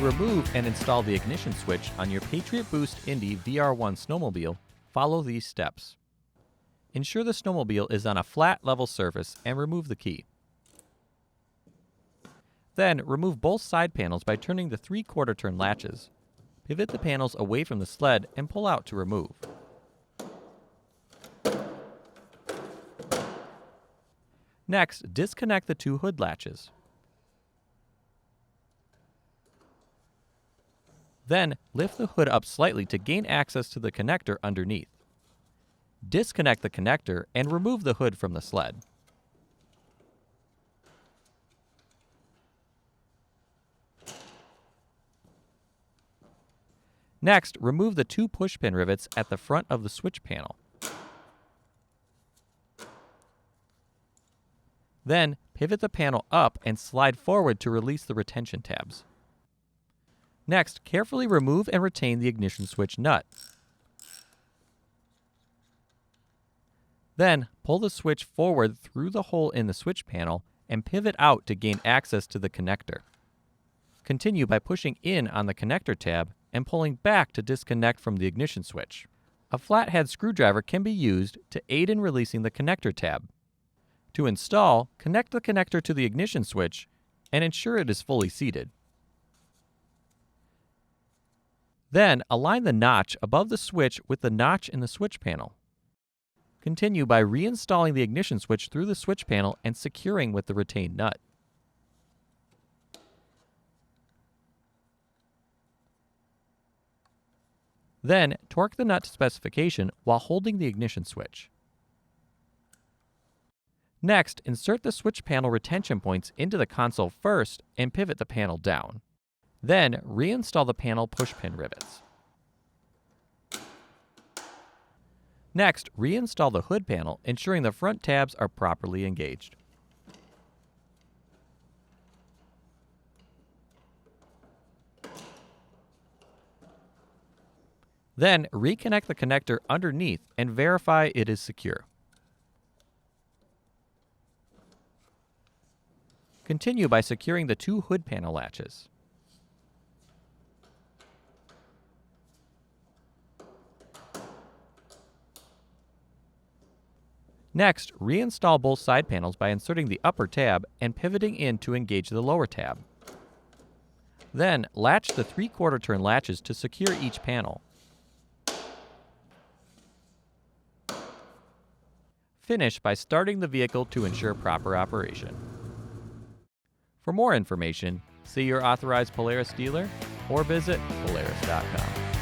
remove and install the ignition switch on your Patriot Boost Indy VR1 snowmobile, follow these steps. Ensure the snowmobile is on a flat, level surface and remove the key. Then, remove both side panels by turning the 3/4 turn latches. Pivot the panels away from the sled and pull out to remove. Next, disconnect the 2 hood latches. Then, lift the hood up slightly to gain access to the connector underneath. Disconnect the connector and remove the hood from the sled. Next, remove the 2 pushpin rivets at the front of the switch panel. Then, pivot the panel up and slide forward to release the retention tabs. Next, carefully remove and retain the ignition switch nut. Then, pull the switch forward through the hole in the switch panel and pivot out to gain access to the connector. Continue by pushing in on the connector tab and pulling back to disconnect from the ignition switch. A flathead screwdriver can be used to aid in releasing the connector tab. To install, connect the connector to the ignition switch and ensure it is fully seated. Then, align the notch above the switch with the notch in the switch panel. Continue by reinstalling the ignition switch through the switch panel and securing with the retained nut. Then, torque the nut to specification while holding the ignition switch. Next, insert the switch panel retention points into the console first and pivot the panel down. Then, reinstall the panel pushpin rivets. Next, reinstall the hood panel, ensuring the front tabs are properly engaged. Then, reconnect the connector underneath and verify it is secure. Continue by securing the 2 hood panel latches. Next, reinstall both side panels by inserting the upper tab and pivoting in to engage the lower tab. Then, latch the 3/4 turn latches to secure each panel. Finish by starting the vehicle to ensure proper operation. For more information, see your authorized Polaris dealer or visit Polaris.com.